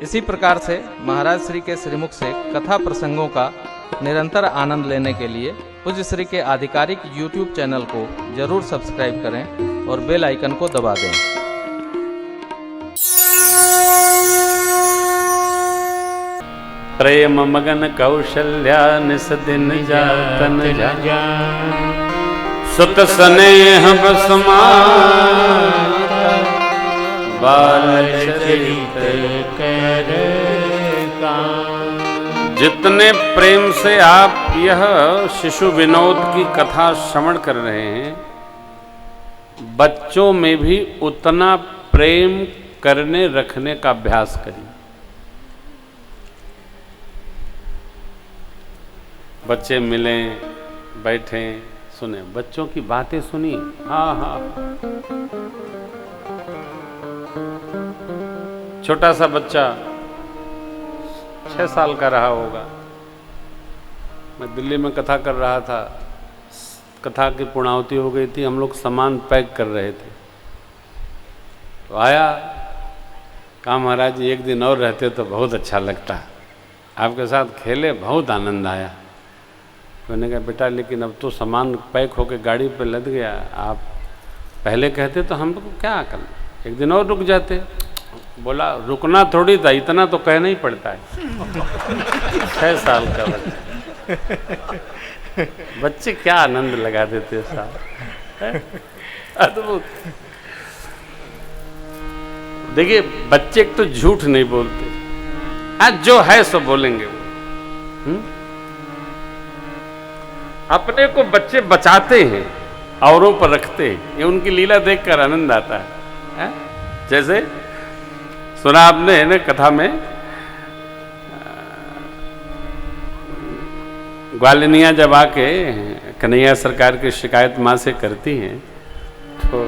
इसी प्रकार से महाराज श्री के श्रीमुख से कथा प्रसंगों का निरंतर आनंद लेने के लिए पूज्य श्री के आधिकारिक YouTube चैनल को जरूर सब्सक्राइब करें और बेल आइकन को दबा दें। प्रेम मगन कौशल्या निस दिन जातन जा सुत स्नेह बसमा बाल चरित कर जितने प्रेम से आप यह शिशु विनोद की कथा श्रवण कर रहे हैं, बच्चों में भी उतना प्रेम करने रखने का अभ्यास करिए। बच्चे मिलें, बैठें, सुने, बच्चों की बातें सुनिए। हाँ हाँ, छोटा सा बच्चा 6 साल का रहा होगा। मैं दिल्ली में कथा कर रहा था, कथा की पूर्णाहुति हो गई थी, हम लोग सामान पैक कर रहे थे, तो आया, कहा महाराज जी एक दिन और रहते तो बहुत अच्छा लगता, आपके साथ खेले, बहुत आनंद आया। मैंने कहा बेटा लेकिन अब तो सामान पैक होकर गाड़ी पे लद गया, आप पहले कहते तो हम लोग क्या अकल, एक दिन और रुक जाते। बोला रुकना थोड़ी था, इतना तो कहना ही पड़ता है। 6 साल का बच्चा, बच्चे क्या आनंद लगा देते साहब, अद्भुत। देखिए बच्चे तो झूठ नहीं बोलते, आज जो है सो बोलेंगे वो। अपने को बच्चे बचाते हैं, औरों पर रखते हैं, ये उनकी लीला देखकर आनंद आता है। जैसे सुना आपने है ना कथा में, ग्वालिनिया जब आके कन्हैया सरकार की शिकायत माँ से करती हैं, तो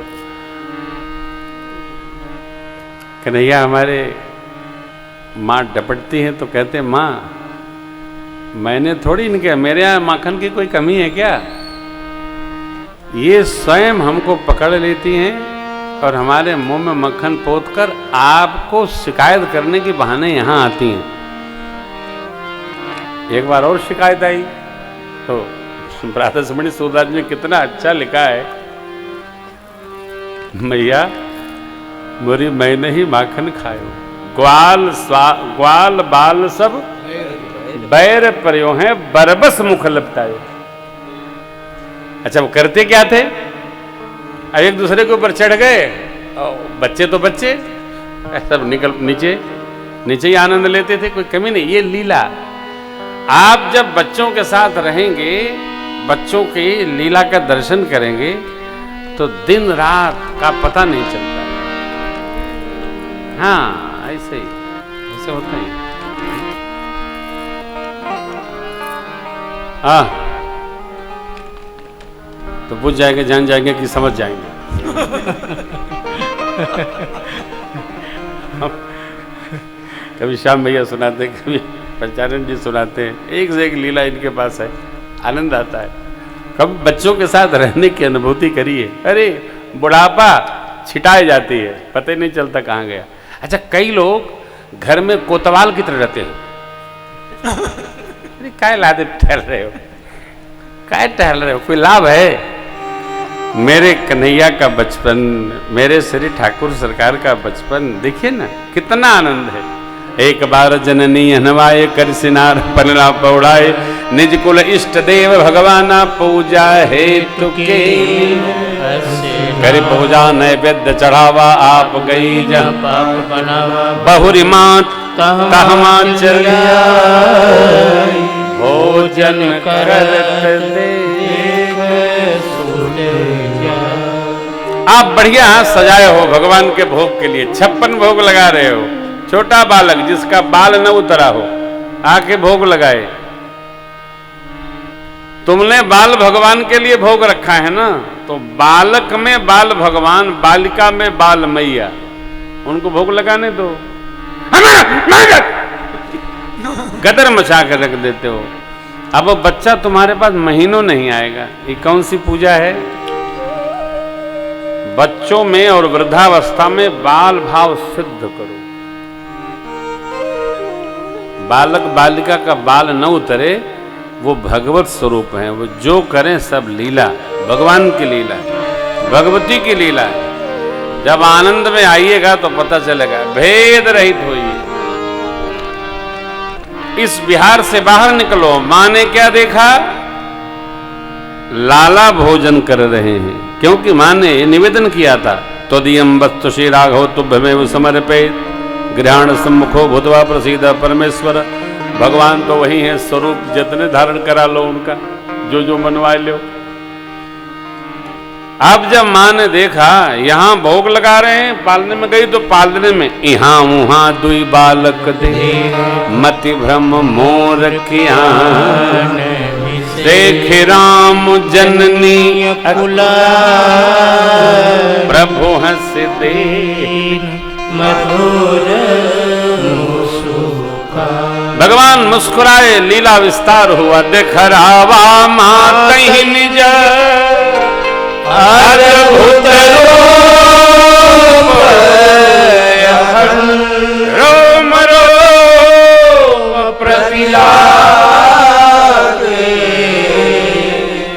कन्हैया हमारे माँ डपटती हैं तो कहते हैं माँ मैंने थोड़ी इनके, मेरे यहाँ माखन की कोई कमी है क्या? ये स्वयं हमको पकड़ लेती हैं और हमारे मुंह में मक्खन पोतकर आपको शिकायत करने के बहाने यहाँ आती हैं। एक बार और शिकायत आई तो प्रातस्मरणि सूरदास ने कितना अच्छा लिखा है, मैया मोरी मैंने ही माखन खायो, ग्वाल बाल सब बैर पर्यो हैं, बरबस मुख लपटायो। अच्छा वो करते क्या थे, अब एक दूसरे के ऊपर चढ़ गए, बच्चे तो बच्चे सब निकल नीचे ही आनंद लेते थे, कोई कमी नहीं। ये लीला आप जब बच्चों के साथ रहेंगे, बच्चों की लीला का दर्शन करेंगे तो दिन रात का पता नहीं चलता। हाँ ऐसे ही, ऐसे होता ही। हाँ तो बुझ जाएंगे, जान जाएंगे कि समझ जाएंगे। कभी श्याम भैया सुनाते, कभी पंचानन जी सुनाते हैं, एक से एक लीला इनके पास है, आनंद आता है। कब बच्चों के साथ रहने की अनुभूति करिए, अरे बुढ़ापा छिटाई जाती है, पता ही नहीं चलता कहाँ गया। अच्छा कई लोग घर में कोतवाल की तरह रहते हैं, अरे काय लादे ठहर रहे हो, काय टहल रहे हो, कोई लाभ है? मेरे कन्हैया का बचपन, मेरे श्री ठाकुर सरकार का बचपन देखिए ना, कितना आनंद है। एक बार जननी हनवाए कर सिनार पनरा पौड़ाए, निज कुल इष्ट देव भगवाना पूजा हेतु के, कर पूजा नैवेद्य चढ़ावा आप गई जब बहुरी मात कहमा चलिया, भोजन करत देख आप बढ़िया सजाए हो भगवान के भोग के लिए, 56 भोग लगा रहे हो। छोटा बालक जिसका बाल न उतरा हो आके भोग लगाए, तुमने बाल भगवान के लिए भोग रखा है ना, तो बालक में बाल भगवान, बालिका में बाल मैया, उनको भोग लगाने दो। गदर मचा कर रख देते हो। अब वो बच्चा तुम्हारे पास महीनों नहीं आएगा, ये कौन सी पूजा है? बच्चों में और वृद्धावस्था में बाल भाव सिद्ध करो। बालक बालिका का बाल न उतरे, वो भगवत स्वरूप हैं। वो जो करें सब लीला, भगवान की लीला, भगवती की लीला है। जब आनंद में आइएगा तो पता चलेगा, भेद रहित होइए। इस विहार से बाहर निकलो। मां ने क्या देखा? लाला भोजन कर रहे हैं, क्योंकि मां ने निवेदन किया था, त्वदीयं वस्तु श्री राघव तुभ्यमेव समर्पयेत् गृहाण सम्मुखो भूत्वा प्रसीद परमेश्वर। भगवान तो वही है, स्वरूप जितने धारण करा लो उनका, जो जो मनवा लो। अब जब मां ने देखा यहां भोग लगा रहे हैं, पालने में गई तो पालने में यहाँ वहां दुई बालक दे, मति भ्रम मोर किया देखे राम जननी अकुला, प्रभु हंस दे मधुर। भगवान मुस्कुराए, लीला विस्तार हुआ। देख रावा मां कहीं निज अद्भुत रूप, रोम रोम प्रतिलागे,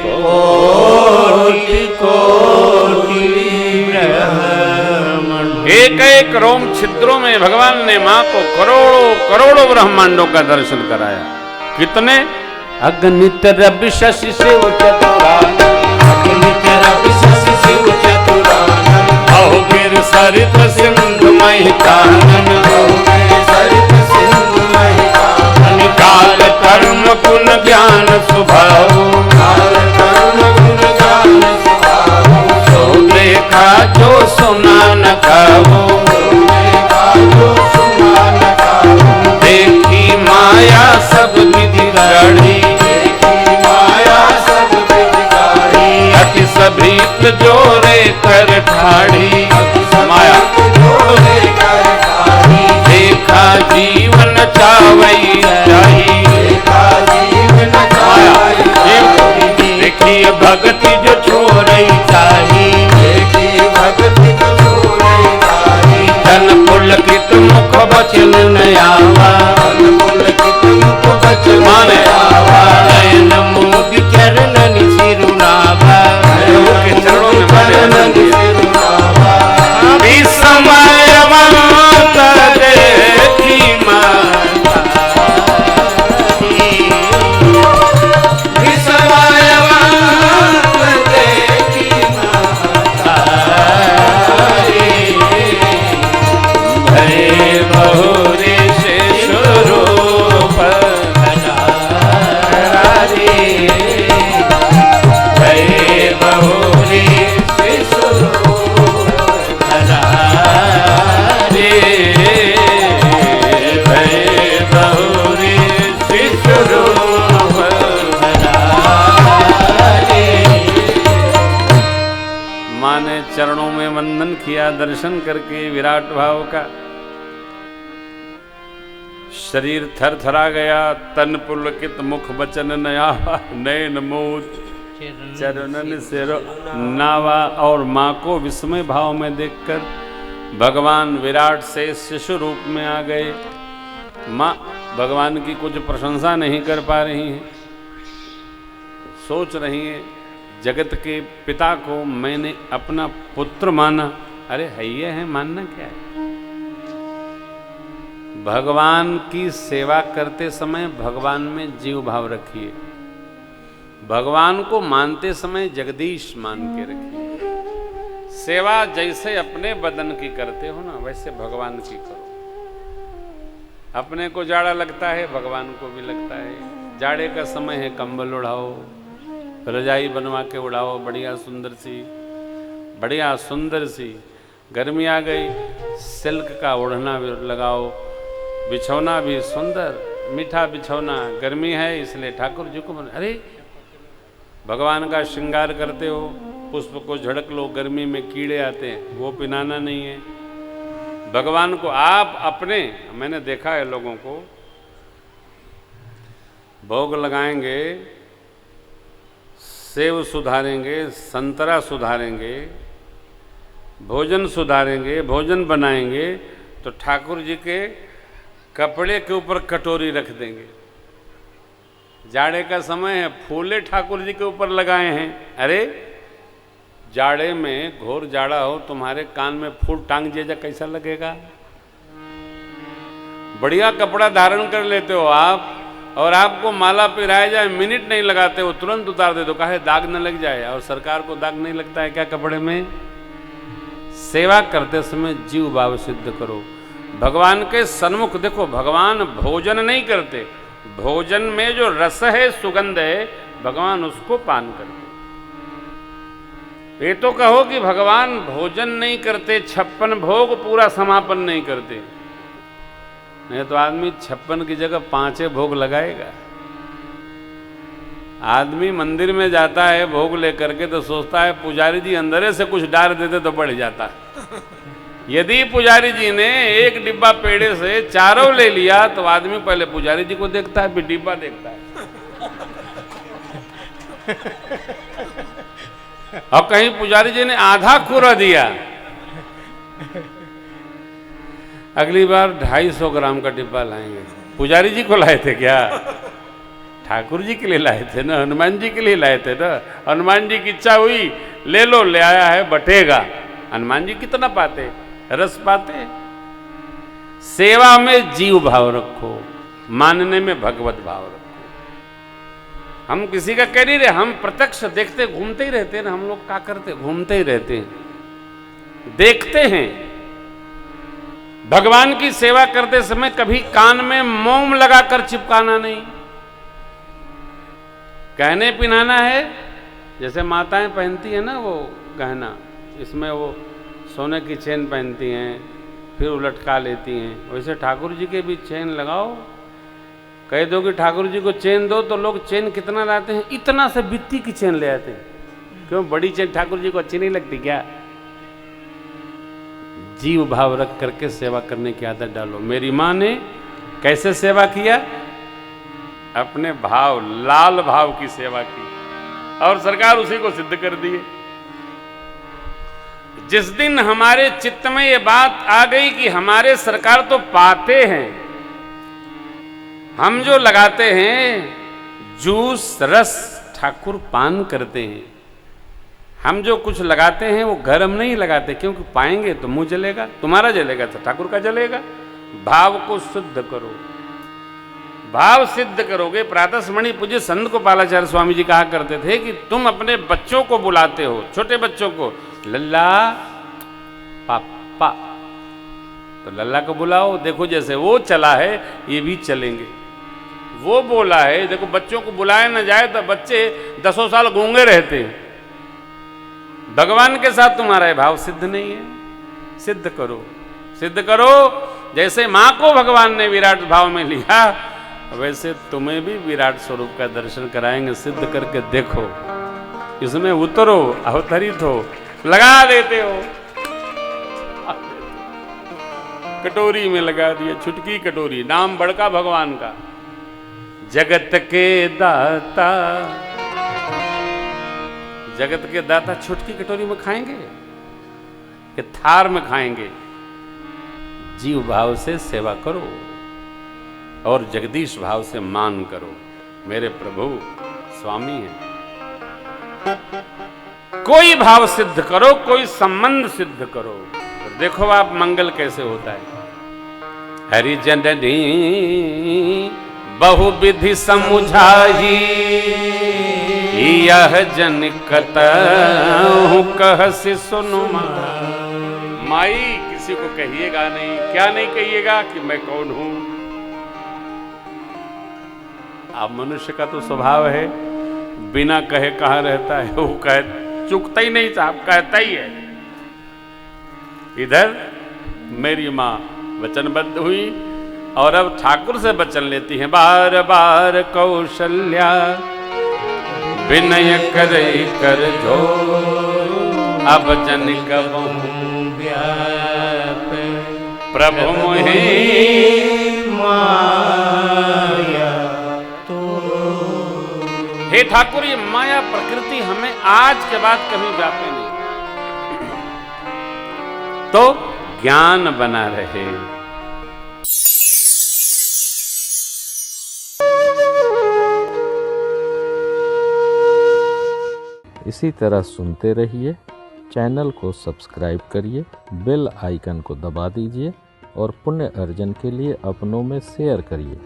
कोटि कोटि ब्रह्मांड। एक एक रोम छिद्रों में भगवान ने मां को करोड़ों करोड़ों ब्रह्मांडों का दर्शन कराया। कितने? अगणित रवि शशि शिव चतुरानन, अगणित रवि शशि शिव चतुरानन, अहोगिर सरित सिंधु महितानन, अहोगिर सरित सिंधु महितानन, काल कर्म गुण ज्ञान स्वभाव, काल कर्म गुण ज्ञान स्वभाव, सो देखा जो सुना न खाओ, देखी माया सब विधि गाड़ी, देखी माया सब विधि गाड़ी, अति सभीत जोरे कर ठाड़ी, माया जोरे कर ठाड़ी, देखा जीवन चावई जाई, देखा जीवन चावई, देखी भक्ति जो छोड़ई चाही, देखी भक्ति जो छोड़ई चाही, धन पुलकित मुख बचन न आवा, धन पुलकित मुख बचन न आवा, नयन मोदि चरणन सिरुनावा, के चरणों में चरणन सिरुनावा, अभी समय माता देखी माता, अभी समय माता देखी माता, भय बहुरे से स्वरूप हजारे, भय बहुरे से स्वरूप हजारे, भय बहुरे से स्वरूप हजारे। मां ने चरणों में वंदन किया, दर्शन करके विराट भाव का। शरीर थर थरा गया, तन पुलकित मुख बचन नया, नयन मोद चरणन से नावा। और माँ को विस्मय भाव में देखकर भगवान विराट से शिशु रूप में आ गए। माँ भगवान की कुछ प्रशंसा नहीं कर पा रही हैं, सोच रही हैं जगत के पिता को मैंने अपना पुत्र माना। अरे हैये है, मानना क्या है? भगवान की सेवा करते समय भगवान में जीव भाव रखिए, भगवान को मानते समय जगदीश मान के रखिए। सेवा जैसे अपने बदन की करते हो ना, वैसे भगवान की करो। अपने को जाड़ा लगता है, भगवान को भी लगता है। जाड़े का समय है, कंबल उड़ाओ, रजाई बनवा के उड़ाओ, बढ़िया सुंदर सी। गर्मी आ गई, सिल्क का ओढ़ना लगाओ, बिछौना भी सुंदर मीठा बिछौना। गर्मी है इसलिए ठाकुर जी को अरे भगवान का श्रृंगार करते हो, पुष्प को झड़क लो, गर्मी में कीड़े आते हैं, वो पिनाना नहीं है। भगवान को आप अपने, मैंने देखा है लोगों को, भोग लगाएंगे, सेव सुधारेंगे, संतरा सुधारेंगे, भोजन सुधारेंगे, भोजन बनाएंगे, तो ठाकुर जी के कपड़े के ऊपर कटोरी रख देंगे। जाड़े का समय है, फूले ठाकुर जी के ऊपर लगाए हैं। अरे जाड़े में घोर जाड़ा हो, तुम्हारे कान में फूल टांग दिया कैसा लगेगा? बढ़िया कपड़ा धारण कर लेते हो आप, और आपको माला पिराया जाए, मिनट नहीं लगाते हो, तुरंत उतार दे दो, काहे दाग न लग जाए। और सरकार को दाग नहीं लगता है क्या कपड़े में? सेवा करते समय जीव भाव सिद्ध करो। भगवान के सन्मुख देखो, भगवान भोजन नहीं करते, भोजन में जो रस है, सुगंध है, भगवान उसको पान करते। ये तो कहो कि भगवान भोजन नहीं करते, 56 भोग पूरा समापन नहीं करते, नहीं तो आदमी 56 की जगह 5 भोग लगाएगा। आदमी मंदिर में जाता है भोग लेकर के तो सोचता है पुजारी जी अंदर से कुछ डाल देते तो बढ़ जाता। यदि पुजारी जी ने एक डिब्बा पेड़े से चारों ले लिया तो आदमी पहले पुजारी जी को देखता है, फिर डिब्बा देखता है। और कहीं पुजारी जी ने आधा खूरा दिया, अगली बार 250 ग्राम का डिब्बा लाएंगे। पुजारी जी को लाए थे क्या? ठाकुर जी के लिए लाए थे ना, हनुमान जी के लिए लाए थे ना। हनुमान जी की इच्छा हुई, ले लो, ले आया है, बटेगा। हनुमान जी कितना पाते? रस पाते। सेवा में जीव भाव रखो, मानने में भगवत भाव रखो। हम किसी का कह नहीं रहे, हम प्रत्यक्ष देखते घूमते ही रहते हैं ना। हम लोग क्या करते? घूमते ही रहते हैं, देखते हैं। भगवान की सेवा करते समय कभी कान में मोम लगाकर चिपकाना नहीं। गहने पिनाना है, जैसे माताएं पहनती है ना वो गहना, इसमें वो सोने की चेन पहनती हैं, फिर वो लटका लेती हैं, वैसे ठाकुर जी के भी चेन लगाओ। कह दो कि ठाकुर जी को चेन दो तो लोग चेन कितना लाते हैं? इतना से बित्ती की चेन ले आते हैं। क्यों? बड़ी चेन ठाकुर जी को अच्छी नहीं लगती क्या? जीव भाव रख करके सेवा करने की आदत डालो। मेरी माँ ने कैसे सेवा किया? अपने भाव, लाल भाव की सेवा की, और सरकार उसी को सिद्ध कर दिए। जिस दिन हमारे चित्त में ये बात आ गई कि हमारे सरकार तो पाते हैं, हम जो लगाते हैं जूस रस ठाकुर पान करते हैं। हम जो कुछ लगाते हैं वो घर हम नहीं लगाते, क्योंकि पाएंगे तो मुंह जलेगा, तुम्हारा जलेगा तो ठाकुर का जलेगा। भाव को शुद्ध करो, भाव सिद्ध करोगे। प्रातस्मरणि पूज्य संत गोपालाचार्य स्वामी जी कहा करते थे कि तुम अपने बच्चों को बुलाते हो, छोटे बच्चों को, लल्ला पापा, तो लल्ला को बुलाओ। देखो जैसे वो चला है ये भी चलेंगे। वो बोला है, देखो बच्चों को बुलाया ना जाए तो बच्चे 10 साल गूंगे रहते हैं। भगवान के साथ तुम्हारा ये भाव सिद्ध नहीं है, सिद्ध करो, सिद्ध करो। जैसे मां को भगवान ने विराट भाव में लिया, वैसे तुम्हें भी विराट स्वरूप का दर्शन कराएंगे। सिद्ध करके देखो, इसमें उतरो, अवतरित हो, लगा देते हो। कटोरी में लगा दिया, छुटकी कटोरी, नाम बड़का भगवान का, जगत के दाता। जगत के दाता छुटकी कटोरी में खाएंगे कि थार में खाएंगे? जीव भाव से सेवा करो और जगदीश भाव से मान करो। मेरे प्रभु स्वामी हैं। कोई भाव सिद्ध करो, कोई संबंध सिद्ध करो, और देखो आप मंगल कैसे होता है। हरि जननी बहुविधि समुझाई, यह जन कतहु कहसि सुनु माई। किसी को कहिएगा नहीं, क्या नहीं कहिएगा? कि मैं कौन हूं। अब मनुष्य का तो स्वभाव है, बिना कहे कहाँ रहता है, वो कह चुकता ही नहीं, साहब कहता ही है। इधर मेरी माँ वचनबद्ध हुई और अब ठाकुर से वचन लेती हैं। बार बार कौशल्या विनय करे कर जो, अब जन कबहु व्याप प्रभु मोहि माया तो। हे ठाकुर, ये माया प्रकृति हमें आज के बाद कभी व्यापे नहीं, तो ज्ञान बना रहे। इसी तरह सुनते रहिए। चैनल को सब्सक्राइब करिए, बेल आइकन को दबा दीजिए और पुण्य अर्जन के लिए अपनों में शेयर करिए।